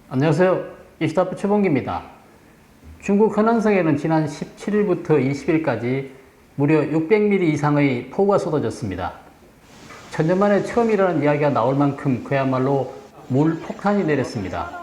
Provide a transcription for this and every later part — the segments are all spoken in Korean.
안녕하세요. 이시다프 최봉기입니다. 중국 허난성에는 지난 17일부터 20일까지 무려 600mm 이상의 폭우가 쏟아졌습니다. 천년 만에 처음이라는 이야기가 나올 만큼 그야말로 물폭탄이 내렸습니다.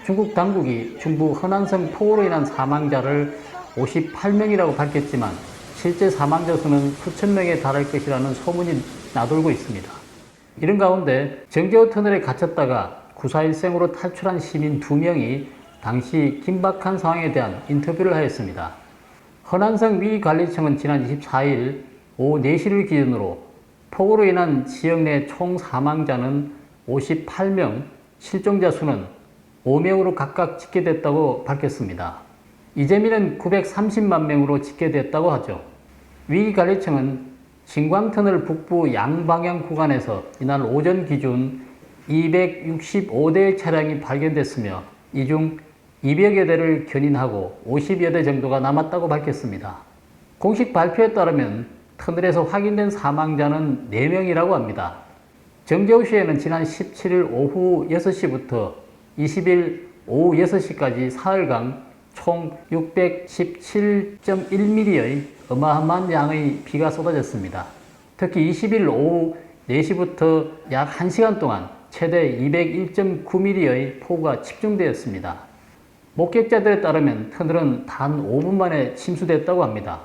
중국 당국이 중부 허난성 폭우로 인한 사망자를 58명이라고 밝혔지만 실제 사망자 수는 수천 명에 달할 것이라는 소문이 나돌고 있습니다. 이런 가운데 정제호 터널에 갇혔다가 구사일생으로 탈출한 시민 2명이 당시 긴박한 상황에 대한 인터뷰를 하였습니다. 허난성 위기관리청은 지난 24일 오후 4시를 기준으로 폭우로 인한 지역 내 총 사망자는 58명, 실종자 수는 5명으로 각각 집계됐다고 밝혔습니다. 이재민은 930만 명으로 집계됐다고 하죠. 위기관리청은 진광터널 북부 양방향 구간에서 이날 오전 기준 265대의 차량이 발견됐으며 이 중 200여 대를 견인하고 50여 대 정도가 남았다고 밝혔습니다. 공식 발표에 따르면 터널에서 확인된 사망자는 4명이라고 합니다. 정제호시에는 지난 17일 오후 6시부터 20일 오후 6시까지 사흘간 총 617.1mm의 어마어마한 양의 비가 쏟아졌습니다. 특히 20일 오후 4시부터 약 1시간 동안 최대 201.9mm의 폭우가 집중되었습니다. 목격자들에 따르면 터널은 단 5분 만에 침수됐다고 합니다.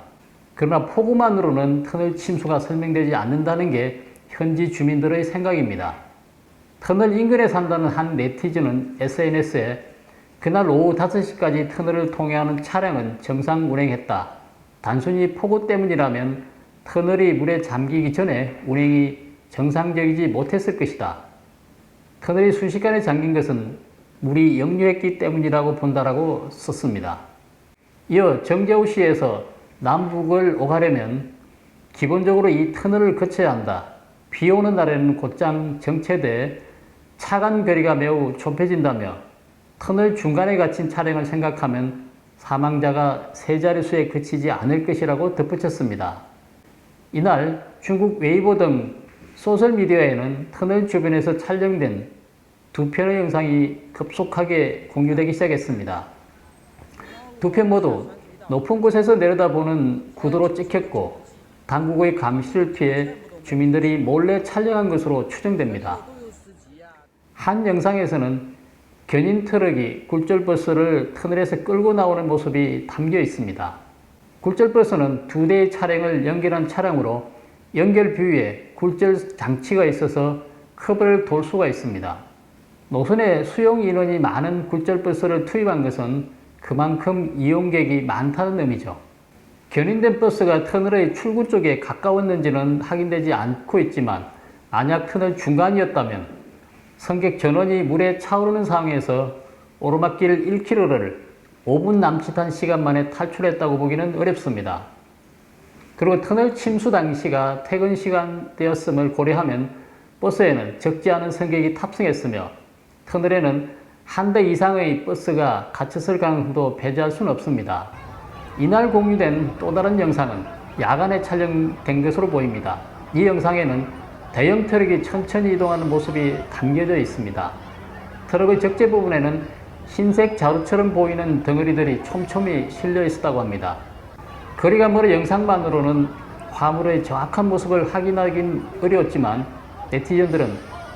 그러나 폭우만으로는 터널 침수가 설명되지 않는다는 게 현지 주민들의 생각입니다. 터널 인근에 산다는 한 네티즌은 SNS에 그날 오후 5시까지 터널을 통행하는 차량은 정상 운행했다. 단순히 폭우 때문이라면 터널이 물에 잠기기 전에 운행이 정상적이지 못했을 것이다. 터널이 순식간에 잠긴 것은 물이 역류했기 때문이라고 본다라고 썼습니다. 이어 정제호시에서 남북을 오가려면 기본적으로 이 터널을 거쳐야 한다. 비 오는 날에는 곧장 정체돼 차간 거리가 매우 좁혀진다며 터널 중간에 갇힌 차량을 생각하면 사망자가 세 자릿수에 그치지 않을 것이라고 덧붙였습니다. 이날 중국 웨이보 등 소셜미디어에는 터널 주변에서 촬영된 2편의 영상이 급속하게 공유되기 시작했습니다. 2편 모두 높은 곳에서 내려다보는 구도로 찍혔고 당국의 감시를 피해 주민들이 몰래 촬영한 것으로 추정됩니다. 한 영상에서는 견인 트럭이 굴절버스를 터널에서 끌고 나오는 모습이 담겨 있습니다. 굴절버스는 2대의 차량을 연결한 차량으로 연결 부위에 굴절 장치가 있어서 커브를 돌 수가 있습니다. 노선에 수용 인원이 많은 굴절버스를 투입한 것은 그만큼 이용객이 많다는 의미죠. 견인된 버스가 터널의 출구 쪽에 가까웠는지는 확인되지 않고 있지만 만약 터널 중간이었다면 승객 전원이 물에 차오르는 상황에서 오르막길 1km를 5분 남짓한 시간 만에 탈출했다고 보기는 어렵습니다. 그리고 터널 침수 당시가 퇴근 시간대였음을 고려하면 버스에는 적지 않은 승객이 탑승했으며 터널에는 한 대 이상의 버스가 갇혔을 가능성도 배제할 수는 없습니다. 이날 공유된 또 다른 영상은 야간에 촬영된 것으로 보입니다. 이 영상에는 대형 트럭이 천천히 이동하는 모습이 담겨져 있습니다. 트럭의 적재 부분에는 흰색 자루처럼 보이는 덩어리들이 촘촘히 실려 있었다고 합니다. 거리가 멀어 영상만으로는 화물의 정확한 모습을 확인하긴 어려웠지만 네티즌들은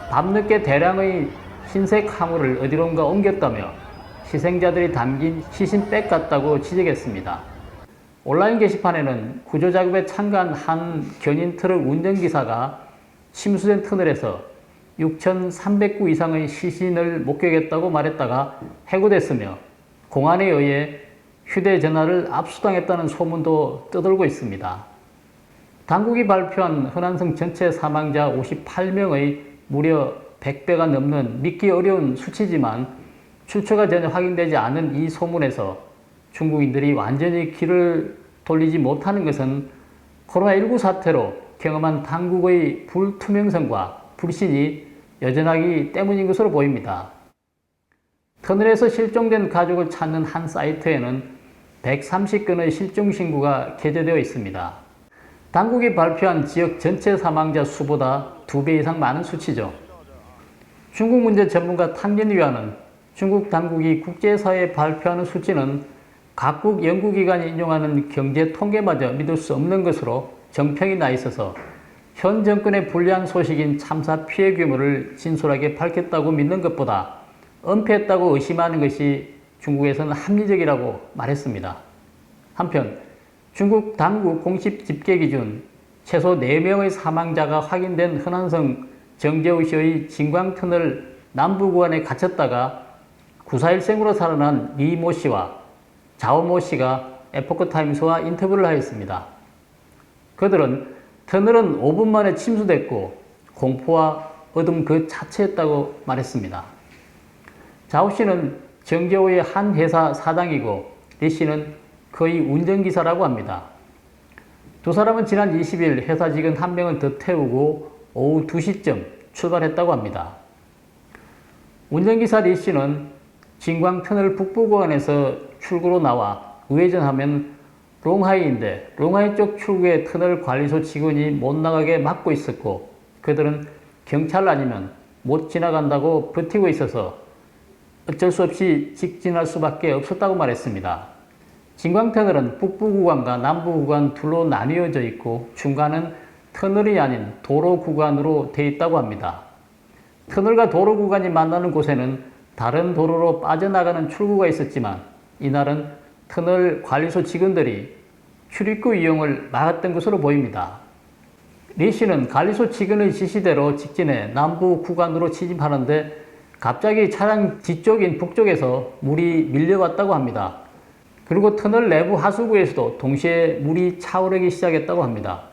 밤늦게 대량의 흰색 화물을 어디론가 옮겼다며 희생자들이 담긴 시신백 같다고 지적했습니다. 온라인 게시판에는 구조작업에 참가한 한 견인 트럭 운전기사가 침수된 터널에서 6,300구 이상의 시신을 목격했다고 말했다가 해고됐으며 공안에 의해 휴대전화를 압수당했다는 소문도 떠돌고 있습니다. 당국이 발표한 허난성 전체 사망자 58명의 무려 100배가 넘는 믿기 어려운 수치지만 출처가 전혀 확인되지 않은 이 소문에서 중국인들이 완전히 귀를 돌리지 못하는 것은 코로나19 사태로 경험한 당국의 불투명성과 불신이 여전하기 때문인 것으로 보입니다. 터널에서 실종된 가족을 찾는 한 사이트에는 130건의 실종 신고가 게재되어 있습니다. 당국이 발표한 지역 전체 사망자 수보다 2배 이상 많은 수치죠. 중국 문제 전문가 탕진위원은 중국 당국이 국제사회에 발표하는 수치는 각국 연구기관이 인용하는 경제 통계마저 믿을 수 없는 것으로 정평이 나 있어서 현 정권의 불리한 소식인 참사 피해 규모를 진솔하게 밝혔다고 믿는 것보다 은폐했다고 의심하는 것이 중국에서는 합리적이라고 말했습니다. 한편 중국 당국 공식 집계 기준 최소 4명의 사망자가 확인된 흔안성 정제우시의 진광터널 남부 구간에 갇혔다가 9.4일생으로 살아난 리모 씨와 자오모 씨가 에포크타임스와 인터뷰를 하였습니다. 그들은 터널은 5분 만에 침수됐고 공포와 어둠 그 자체였다고 말했습니다. 자오 씨는 정제오의 한 회사 사장이고 리 씨는 거의 운전기사라고 합니다. 두 사람은 지난 20일 회사 직원 1명을 더 태우고 오후 2시쯤 출발했다고 합니다. 운전기사 리 씨는 진광터널 북부구간에서 출구로 나와 우회전하면 롱하이인데 롱하이 쪽 출구에 터널 관리소 직원이 못 나가게 막고 있었고 그들은 경찰 아니면 못 지나간다고 버티고 있어서 어쩔 수 없이 직진할 수밖에 없었다고 말했습니다. 진광터널은 북부 구간과 남부 구간 둘로 나뉘어져 있고 중간은 터널이 아닌 도로 구간으로 되어 있다고 합니다. 터널과 도로 구간이 만나는 곳에는 다른 도로로 빠져나가는 출구가 있었지만 이날은 터널 관리소 직원들이 출입구 이용을 막았던 것으로 보입니다. 리 씨는 관리소 직원의 지시대로 직진해 남부 구간으로 진입하는데 갑자기 차량 뒤쪽인 북쪽에서 물이 밀려왔다고 합니다. 그리고 터널 내부 하수구에서도 동시에 물이 차오르기 시작했다고 합니다.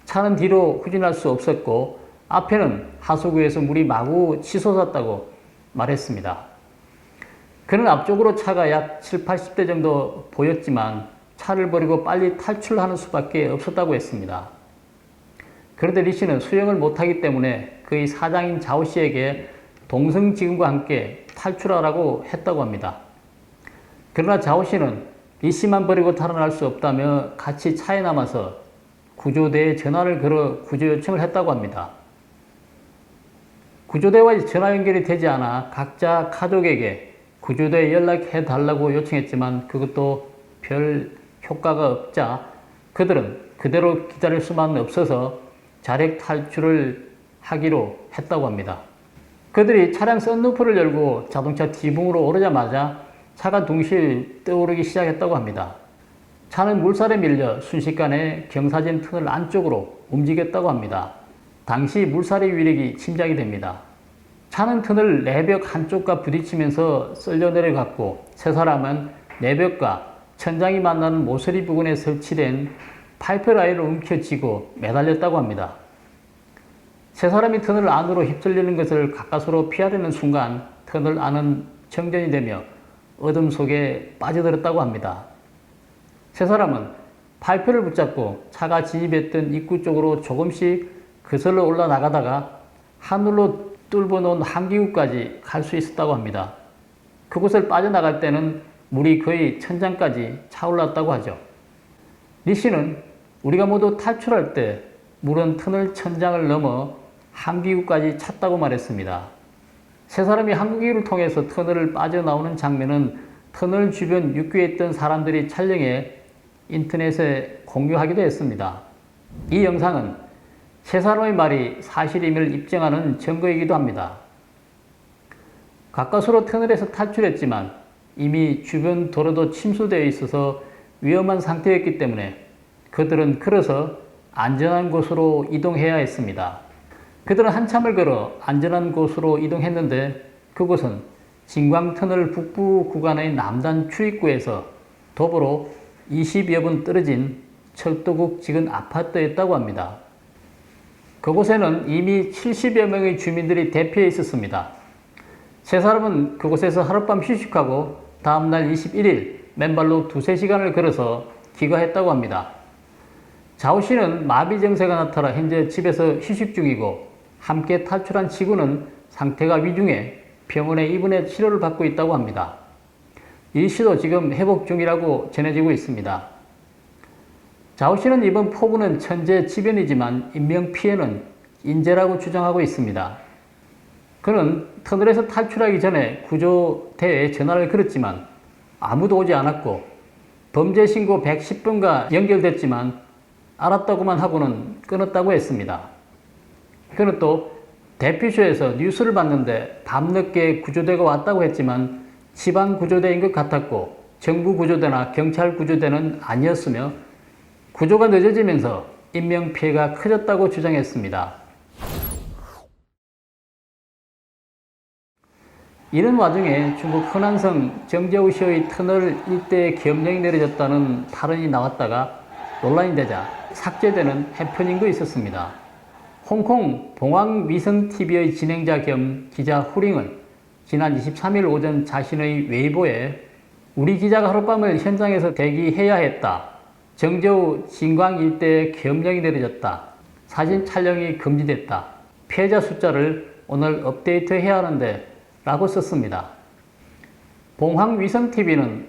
차는 뒤로 후진할 수 없었고 앞에는 하수구에서 물이 마구 치솟았다고 말했습니다. 그는 앞쪽으로 차가 약 7, 80대 정도 보였지만 차를 버리고 빨리 탈출하는 수밖에 없었다고 했습니다. 그런데 리 씨는 수영을 못하기 때문에 그의 사장인 자오 씨에게 동성 직원과 함께 탈출하라고 했다고 합니다. 그러나 자오 씨는 리 씨만 버리고 탈환할 수 없다며 같이 차에 남아서 구조대에 전화를 걸어 구조 요청을 했다고 합니다. 구조대와 전화 연결이 되지 않아 각자 가족에게 구조대에 연락해 달라고 요청했지만 그것도 별 효과가 없자 그들은 그대로 기다릴 수만 없어서 자력 탈출을 하기로 했다고 합니다. 그들이 차량 썬루프를 열고 자동차 지붕으로 오르자마자 차가 둥실 떠오르기 시작했다고 합니다. 차는 물살에 밀려 순식간에 경사진 터널 안쪽으로 움직였다고 합니다. 당시 물살의 위력이 짐작이 됩니다. 차는 터널 내벽 한쪽과 부딪히면서 쓸려 내려갔고 세 사람은 내벽과 천장이 만나는 모서리 부근에 설치된 파이프라인을 움켜쥐고 매달렸다고 합니다. 세 사람이 터널 안으로 휩쓸리는 것을 가까스로 피하려는 순간 터널 안은 정전이 되며 어둠 속에 빠져들었다고 합니다. 세 사람은 파이프를 붙잡고 차가 진입했던 입구 쪽으로 조금씩 거슬러 올라나가다가 하늘로 뚫어놓은 항기구까지 갈 수 있었다고 합니다. 그곳을 빠져나갈 때는 물이 거의 천장까지 차올랐다고 하죠. 리 씨는 우리가 모두 탈출할 때 물은 터널 천장을 넘어 항기구까지 찼다고 말했습니다. 세 사람이 항기구를 통해서 터널을 빠져나오는 장면은 터널 주변 육교에 있던 사람들이 촬영해 인터넷에 공유하기도 했습니다. 이 영상은 세 사람의 말이 사실임을 입증하는 증거이기도 합니다. 가까스로 터널에서 탈출했지만 이미 주변 도로도 침수되어 있어서 위험한 상태였기 때문에 그들은 걸어서 안전한 곳으로 이동해야 했습니다. 그들은 한참을 걸어 안전한 곳으로 이동했는데 그곳은 진광터널 북부 구간의 남단 출입구에서 도보로 20여 분 떨어진 철도국 직원 아파트였다고 합니다. 그곳에는 이미 70여 명의 주민들이 대피해 있었습니다. 세 사람은 그곳에서 하룻밤 휴식하고 다음날 21일 맨발로 2~3시간을 걸어서 귀가했다고 합니다. 자오 씨는 마비 증세가 나타나 현재 집에서 휴식 중이고 함께 탈출한 직원은 상태가 위중해 병원에 입원해 치료를 받고 있다고 합니다. 이 씨도 지금 회복 중이라고 전해지고 있습니다. 자오 씨는 이번 폭우는 천재지변이지만 인명피해는 인재라고 주장하고 있습니다. 그는 터널에서 탈출하기 전에 구조대에 전화를 걸었지만 아무도 오지 않았고 범죄 신고 110번가 연결됐지만 알았다고만 하고는 끊었다고 했습니다. 그는 또 대피소에서 뉴스를 봤는데 밤늦게 구조대가 왔다고 했지만 지방 구조대인 것 같았고 정부 구조대나 경찰 구조대는 아니었으며 구조가 늦어지면서 인명피해가 커졌다고 주장했습니다. 이런 와중에 중국 허난성 정저우시의 터널 일대에 계엄령이 내려졌다는 발언이 나왔다가 논란이 되자 삭제되는 해프닝도 있었습니다. 홍콩 봉황위성TV의 진행자 겸 기자 후링은 지난 23일 오전 자신의 웨이보에 우리 기자가 하룻밤을 현장에서 대기해야 했다. 정저우 진광 일대에 계엄령이 내려졌다. 사진 촬영이 금지됐다. 피해자 숫자를 오늘 업데이트해야 하는데 라고 썼습니다. 봉황위성TV는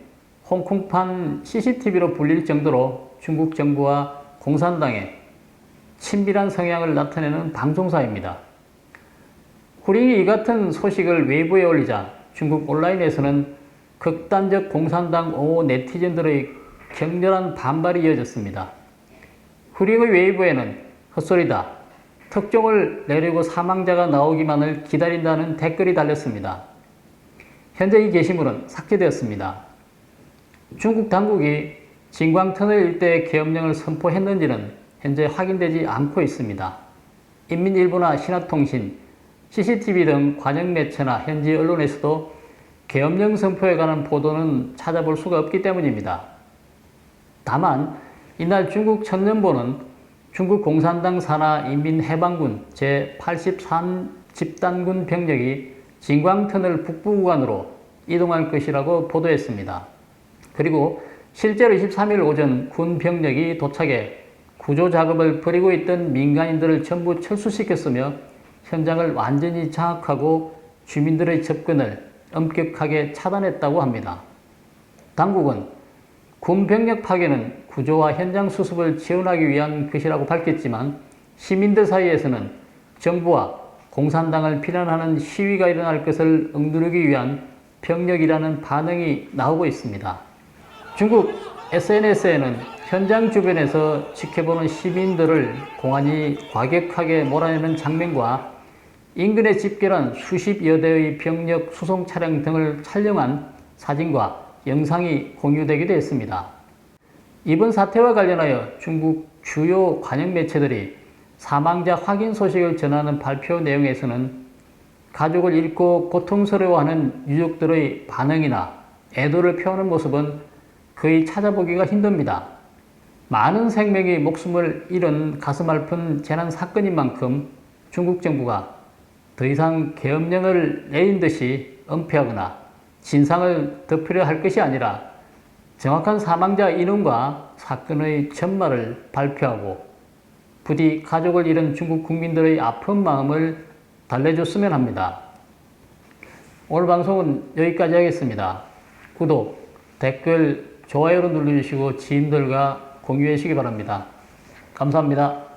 홍콩판 CCTV로 불릴 정도로 중국 정부와 공산당의 친밀한 성향을 나타내는 방송사입니다. 후링이 이 같은 소식을 웨이보에 올리자 중국 온라인에서는 극단적 공산당 옹호 네티즌들의 격렬한 반발이 이어졌습니다. 후링의 웨이보에는 헛소리다, 특종을 내리고 사망자가 나오기만을 기다린다는 댓글이 달렸습니다. 현재 이 게시물은 삭제되었습니다. 중국 당국이 진광터널 일대의 계엄령을 선포했는지는 현재 확인되지 않고 있습니다. 인민일보나 신화통신, CCTV 등 관영 매체나 현지 언론에서도 계엄령 선포에 관한 보도는 찾아볼 수가 없기 때문입니다. 다만 이날 중국 천년보는 중국 공산당 산하 인민해방군 제83집단군 병력이 진광터널 북부 구간으로 이동할 것이라고 보도했습니다. 그리고 실제로 23일 오전 군 병력이 도착해 구조 작업을 벌이고 있던 민간인들을 전부 철수시켰으며 현장을 완전히 장악하고 주민들의 접근을 엄격하게 차단했다고 합니다. 당국은 군 병력 파견은 구조와 현장 수습을 지원하기 위한 것이라고 밝혔지만 시민들 사이에서는 정부와 공산당을 비난하는 시위가 일어날 것을 억누르기 위한 병력이라는 반응이 나오고 있습니다. 중국 SNS에는 현장 주변에서 지켜보는 시민들을 공안이 과격하게 몰아내는 장면과 인근에 집결한 수십여 대의 병력 수송 차량 등을 촬영한 사진과 영상이 공유되기도 했습니다. 이번 사태와 관련하여 중국 주요 관영 매체들이 사망자 확인 소식을 전하는 발표 내용에서는 가족을 잃고 고통스러워하는 유족들의 반응이나 애도를 표하는 모습은 거의 찾아보기가 힘듭니다. 많은 생명이 목숨을 잃은 가슴 아픈 재난 사건인 만큼 중국 정부가 더 이상 계엄령을 내린 듯이 은폐하거나 진상을 덮으려 할 것이 아니라 정확한 사망자 인원과 사건의 전말을 발표하고 부디 가족을 잃은 중국 국민들의 아픈 마음을 달래줬으면 합니다. 오늘 방송은 여기까지 하겠습니다. 구독, 댓글, 좋아요를 눌러주시고 지인들과 공유해 주시기 바랍니다. 감사합니다.